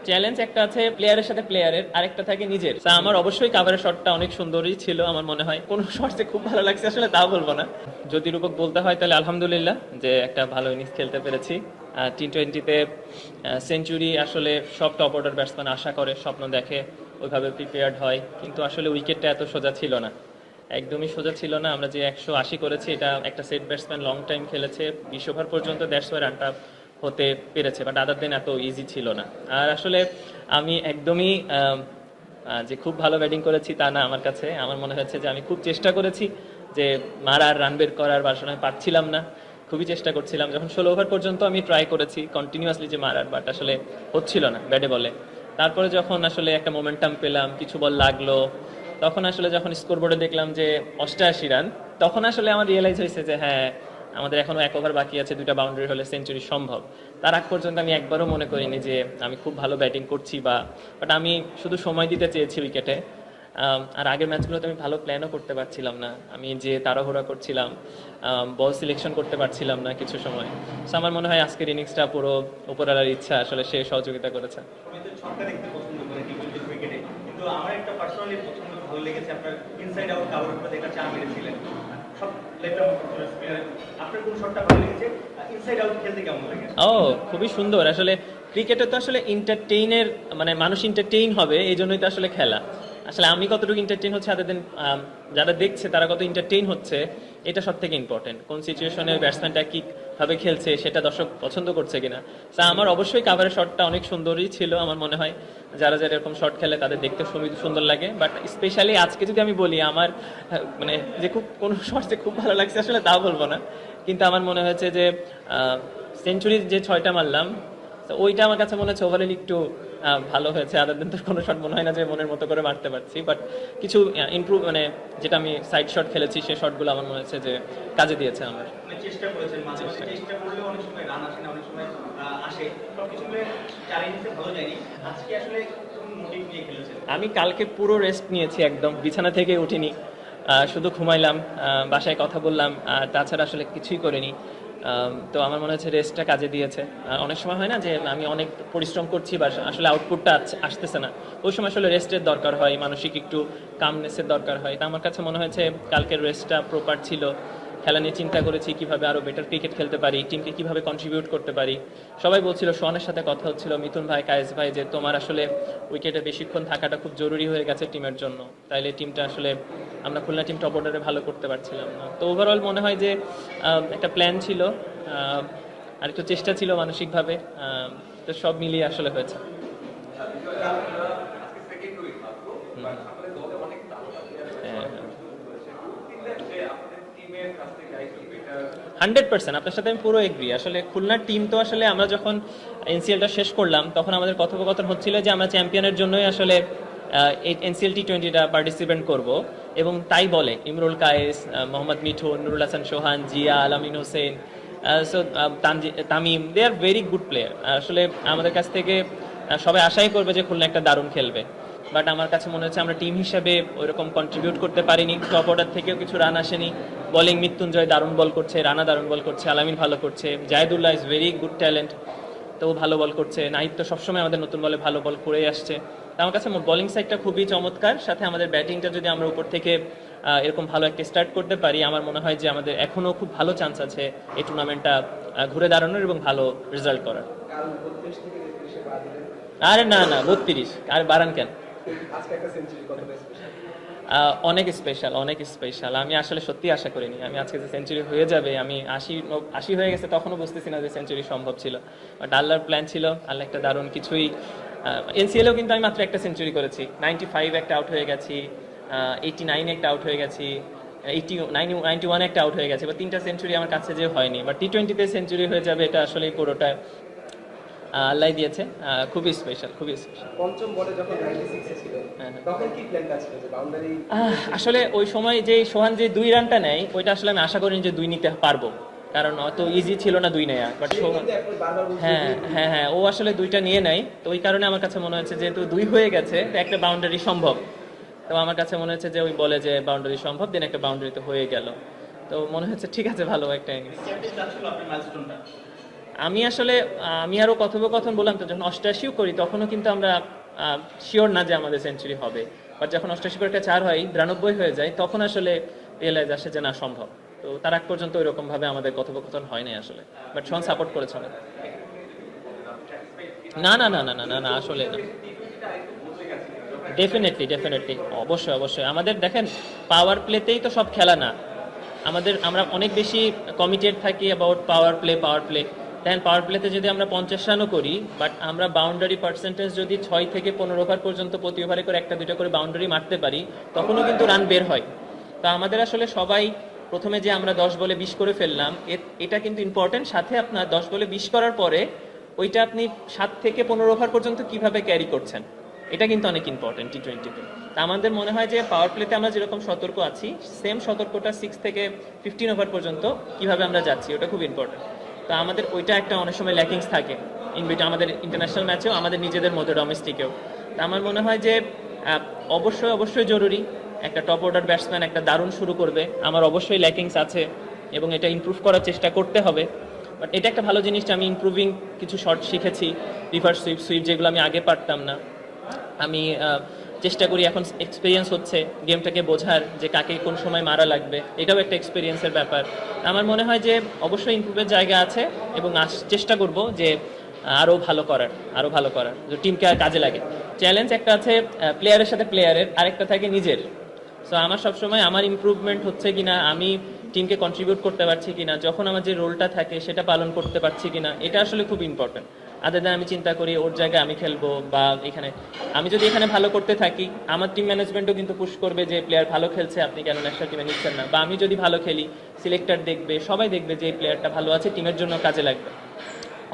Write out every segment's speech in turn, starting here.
Challenge একটা আছে প্লেয়ারের সাথে প্লেয়ারের, আরেকটা থাকে নিজের। তা আমার অবশ্যই কাভারের শটটা অনেক সুন্দরই ছিল আমার মনে হয়। কোনো শট যে খুব ভালো লাগছে আসলে তা বলবো না। যদি রূপক বলতে হয় তাহলে আলহামদুলিল্লাহ যে একটা ভালো ইনিংস খেলতে পেরেছি। টি-20-তে সেঞ্চুরি আসলে সব টপ অর্ডার ব্যাটসম্যান আশা করে, স্বপ্ন দেখে, ওইভাবে প্রিপেয়ার্ড হয়, কিন্তু আসলে উইকেটটা এত সোজা ছিল না, একদমই সোজা ছিল না। আমরা যে 180 করেছি এটা একটা সেট ব্যাটসম্যান লং টাইম খেলেছে, 20 ওভার পর্যন্ত, দ্যাটস ওয়াই রানটা হতে পেরেছে, বাট আদার দেন এত ইজি ছিল না। আর আসলে আমি একদমই যে খুব ভালো ব্যাটিং করেছি তা না, আমার কাছে আমার মনে হচ্ছে যে আমি খুব চেষ্টা করেছি যে মারার, রান বের করার, বা সময় পারছিলাম না, খুবই চেষ্টা করছিলাম। যখন 16 ওভার পর্যন্ত আমি ট্রাই করেছি কন্টিনিউয়াসলি যে মারার, বাট আসলে হচ্ছিল না ব্যাটে বলে। তারপরে যখন আসলে একটা মোমেন্টাম পেলাম, কিছু বল লাগলো, তখন আসলে যখন স্কোরবোর্ডে দেখলাম যে 88 রান, তখন আসলে আমার রিয়েলাইজ হয়েছে যে হ্যাঁ, আমাদের এখনো 1 ওভার বাকি আছে, 2টা বাউন্ডারি হলে সেঞ্চুরি সম্ভব। তার আগ পর্যন্ত আমি একবারও মনে করিনি যে আমি খুব ভালো ব্যাটিং করছি, বাট আমি শুধু সময় দিতে চেয়েছি উইকেটে। আর আগের ম্যাচগুলোতে আমি ভালো প্ল্যানও করতে পারছিলাম না, আমি যে তাড়াহুড়া করছিলাম, বল সিলেকশন করতে পারছিলাম না কিছু সময়। সো আমার মনে হয় আজকের ইনিংসটা পুরো উপরওয়ালার ইচ্ছা, আসলে সে সহযোগিতা করেছে। আমি তো ছক্কা দেখতে পছন্দ করি টি-20 ক্রিকেটে, কিন্তু আমার একটা পার্সোনালি পছন্দ ভালো লেগেছে আপনার ইনসাইড আউট কাভার উপরে দেখা চা মেরেছিলেন সব লেফট আর্ম স্পিনার। আপনার কোন শটটা ভালো লেগেছে? ইনসাইড আউট খেলতে কেমন লাগে? ও, খুবই সুন্দর। আসলে ক্রিকেটে তো আসলে এন্টারটেইনের, মানে মানুষ এন্টারটেইন হবে এই জন্যই তো আসলে খেলা। আসলে আমি কতটুকু এন্টারটেইন হচ্ছে, আদার দেন যারা দেখছে তারা কত এন্টারটেইন হচ্ছে, এটা সব থেকে ইম্পর্টেন্ট। কোন সিচুয়েশনে ব্যাটসম্যানটা কীভাবে খেলছে সেটা দর্শক পছন্দ করছে কিনা। তা আমার অবশ্যই কাভারের শটটা অনেক সুন্দরই ছিল আমার মনে হয়। যারা যারা এরকম শট খেলে তাদের দেখতে সুন্দর লাগে, বাট স্পেশালি আজকে যদি আমি বলি আমার মানে যে খুব কোনো শট যে খুব ভালো লাগছে আসলে তা বলবো না, কিন্তু আমার মনে হয়েছে যে সেঞ্চুরি যে 6টা মারলাম, তো ওইটা আমার কাছে মনে হচ্ছে ওভারঅল একটু ভালো হয়েছে। আদার দিন তো কোনো শট মনে হয় না যে মনের মতো করে মারতে পারছি, বাট কিছু ইমপ্রুভ, মানে যেটা আমি সাইড শট খেলেছি সেই শটগুলো আমার মনে হচ্ছে যে কাজে দিয়েছে আমার। মানে চেষ্টা করেছেন, মাঝে মাঝে চেষ্টা করলেও অনেক সময় রান আসে না, অনেক সময় আসে, সবকিছু মিলে 4 ইনিংসে ভালো যায়নি। আজকে আসলে কোন মোটিভ নিয়ে খেলেছেন? আমি কালকে পুরো রেস্ট নিয়েছি, একদম বিছানা থেকে উঠিনি, শুধু ঘুমাইলাম, বাসায় কথা বললাম, আর তাছাড়া আসলে কিছুই করিনি। তো আমার মনে হচ্ছে রেস্টটা কাজে দিয়েছে। অনেক সময় হয় না যে আমি অনেক পরিশ্রম করছি বা আসলে আউটপুটটা আসতেছে না, ওই সময় আসলে রেস্টের দরকার হয়, মানসিক একটু কামনেসের দরকার হয়। তা আমার কাছে মনে হয়েছে কালকের রেস্টটা প্রপার ছিল। খেলা নিয়ে চিন্তা করেছি কিভাবে আরও বেটার ক্রিকেট খেলতে পারি, টিমকে কিভাবে কন্ট্রিবিউট করতে পারি। সবাই বলছিল, সোহানের সাথে কথা হচ্ছিল, মিথুন ভাই, কায়েস ভাই, যে তোমার আসলে উইকেটে বেশিক্ষণ থাকাটা খুব জরুরি হয়ে গেছে টিমের জন্য, তাইলে টিমটা আসলে, আমরা খুলনা টিম টপ অর্ডারে ভালো করতে পারছিলাম না। তো ওভারঅল মনে হয় যে একটা প্ল্যান ছিল, আর একটু চেষ্টা ছিল মানসিকভাবে, তো সব মিলিয়ে আসলে হয়েছে। হ্যাঁ, 100% আপনার সাথে আমি পুরো এগ্রি। আসলে খুলনার টিম তো আসলে আমরা যখন এনসিএলটা শেষ করলাম তখন আমাদের কথোপকথন হচ্ছিল যে আমরা চ্যাম্পিয়নের জন্যই আসলে এই এনসিএল টি-20টা পার্টিসিপেন্ট করব, এবং তাই বলে Imrul Kayes, Mohammad Mithun, Nurul Hasan Sohan, Zia, Alamin Hossain, so Tamim, they are very good player. আসলে আমাদের কাছ থেকে সবাই আশাই করবে যে খুলনা একটা দারুণ খেলবে, বাট আমার কাছে মনে হচ্ছে আমরা টিম হিসাবে ওইরকম কন্ট্রিবিউট করতে পারিনি। টপ অর্ডার থেকেও কিছু রান আসেনি। বোলিং মৃত্যুঞ্জয় দারুণ বল করছে, রানা দারুণ বল করছে, আলামিন ভালো করছে, Zahidullah is very good talent, তো ও ভালো বল করছে, নাহিদ তো সবসময় আমাদের নতুন বলে ভালো বল করেই আসছে। তো আমার কাছে বোলিং সাইডটা খুবই চমৎকার, সাথে আমাদের ব্যাটিংটা যদি আমরা উপর থেকে এরকম ভালো একটা স্টার্ট করতে পারি, আমার মনে হয় যে আমাদের এখনও খুব ভালো চান্স আছে এই টুর্নামেন্টটা ঘুরে দাঁড়ানোর এবং ভালো রেজাল্ট করার। আরে না না, 32 আর বাড়ান কেন? অনেক স্পেশাল, অনেক স্পেশাল। আমি আসলে সত্যি আশা করিনি আমি আজকে যে সেঞ্চুরি হয়ে যাবে। আমি 80 হয়ে গেছে তখনও বুঝতেছি না যে সেঞ্চুরি সম্ভব ছিল, বাট আল্লাহর প্ল্যান ছিল। আল্লাহ একটা দারুণ কিছুই, এনসিএলেও কিন্তু আমি মাত্র একটা সেঞ্চুরি করেছি, 95 একটা আউট হয়ে গেছি, 89 একটা আউট হয়ে গেছি, 91 একটা আউট হয়ে গেছে, বা 3টা সেঞ্চুরি আমার কাছে যে হয়নি, বাট টি-20তে সেঞ্চুরি হয়ে যাবে এটা আসলে পুরোটা আল্লাহ দিয়েছে। খুবই স্পেশাল, খুবই স্পেশাল। পঞ্চম বলে যখন 96 ছিল তখন কি প্ল্যানটা ছিল, যে বাউন্ডারি? আসলে ওই সময় যে সোহান যে 2 রানটা নেয়, ওইটা আসলে আমি আশা করিনি যে 2 নিতে পারবো, কারণ অত ইজি ছিল না 2 নেয়া, বাট হ্যাঁ হ্যাঁ হ্যাঁ, ও আসলে 2টা নিয়ে নেয়। তো ওই কারণে আমার কাছে মনে হচ্ছে যেহেতু 2 হয়ে গেছে তো একটা বাউন্ডারি সম্ভব। তো আমার কাছে মনে হচ্ছে যে ওই বলে যে বাউন্ডারি সম্ভব, দেন একটা বাউন্ডারি তো হয়ে গেল। তো মনে হচ্ছে ঠিক আছে, ভালো একটা ইনিংস। আমি আসলে আমি আরো কথোপকথন বললাম তো, যখন 88 করি তখনও কিন্তু আমরা শিওর না যে আমাদের সেঞ্চুরি হবে, বাট যখন 88 করে একটা 4 হয় 92 হয়ে যায়, তখন আসলে রিয়েলাইজ আসে যে না, সম্ভব। তো তার আগ পর্যন্ত ওইরকম ভাবে আমাদের কথোপকথন হয় নাই আসলে, বাট শোন সাপোর্ট করেছে অনেক। না না না না না না না, আসলে না। ডেফিনেটলি ডেফিনেটলি, অবশ্যই অবশ্যই। আমাদের দেখেন, পাওয়ার প্লেতেই তো সব খেলা না। আমরা অনেক বেশি কমিটেড থাকি অ্যাবাউট পাওয়ার প্লে। দেখেন, পাওয়ার প্লেতে যদি আমরা 50 রানও করি, বাট আমরা বাউন্ডারি পার্সেন্টেজ যদি 6 থেকে 15 ওভার পর্যন্ত প্রতি ওভারে করে একটা দুইটা করে বাউন্ডারি মারতে পারি, তখনও কিন্তু রান বের হয়। তো আমাদের আসলে সবাই প্রথমে যে আমরা 10 বলে 20 করে ফেললাম, এটা কিন্তু ইম্পর্টেন্ট। সাথে আপনার 10 বলে 20 করার পরে ওইটা আপনি 7 থেকে 15 ওভার পর্যন্ত কিভাবে ক্যারি করছেন, এটা কিন্তু অনেক ইম্পর্টেন্ট টি-20-তে। তা আমাদের মনে হয় যে পাওয়ার প্লেতে আমরা যেরকম সতর্ক আছি, সেম সতর্কটা 6 থেকে 15 ওভার পর্যন্ত কিভাবে আমরা যাচ্ছি, ওটা খুব ইম্পর্টেন্ট। তো আমাদের ওইটা একটা অনেক সময় ল্যাকিংস থাকে আমাদের ইন্টারন্যাশনাল ম্যাচেও, আমাদের নিজেদের মধ্যে ডোমেস্টিকেও। তা আমার মনে হয় যে অবশ্যই অবশ্যই জরুরি, একটা টপ অর্ডার ব্যাটসম্যান একটা দারুণ শুরু করবে, আমার অবশ্যই ল্যাকিংস আছে এবং এটা ইমপ্রুভ করার চেষ্টা করতে হবে। বাট এটা একটা ভালো জিনিস যে আমি ইমপ্রুভিং কিছু শট শিখেছি, রিভার্স সুইপ যেগুলো আমি আগে পারতাম না। আমি চেষ্টা করি, এখন এক্সপিরিয়েন্স হচ্ছে গেমটাকে বোঝার, যে কাকে কোন সময় মারা লাগবে, এটাও একটা এক্সপিরিয়েন্সের ব্যাপার। আমার মনে হয় যে অবশ্যই ইমপ্রুভের জায়গা আছে এবং চেষ্টা করব যে আরো ভালো করার যে টিমকে কাজে লাগে। চ্যালেঞ্জ একটা আছে প্লেয়ারের সাথে প্লেয়ারের, আরেকটা থাকে নিজের। সো আমার সবসময় আমার ইমপ্রুভমেন্ট হচ্ছে কিনা, আমি টিমকে কন্ট্রিবিউট করতে পারছি কিনা, যখন আমার যে রোলটা থাকে সেটা পালন করতে পারছি কিনা, এটা আসলে খুব ইম্পর্টেন্ট। আদার দেন আমি চিন্তা করি ওর জায়গায় আমি খেলবো, বা আমি যদি এখানে ভালো করতে থাকি, আমার টিম ম্যানেজমেন্টও কিন্তু পুশ করবে যে প্লেয়ার ভালো খেলছে, আপনি কেন ন্যাশনাল টিমে নিচ্ছেন না। বা আমি যদি ভালো খেলি, সিলেক্টর দেখবে, সবাই দেখবে যে এই প্লেয়ারটা ভালো আছে, টিমের জন্য কাজে লাগবে।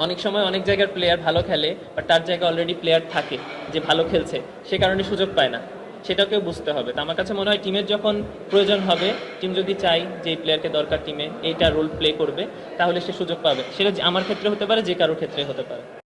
অনেক সময় অনেক জায়গার প্লেয়ার ভালো খেলে, বাট তার জায়গায় অলরেডি প্লেয়ার থাকে যে ভালো খেলছে, সে কারণে সুযোগ পায় না, সেটাকেও বুঝতে হবে। তো আমার কাছে মনে হয় টিমের যখন প্রয়োজন হবে, টিম যদি চাই যে এই প্লেয়ারকে দরকার টিমে, এইটা রোল প্লে করবে, তাহলে সে সুযোগ পাবে। সেটা আমার ক্ষেত্রে হতে পারে, যে কারোর ক্ষেত্রে হতে পারে।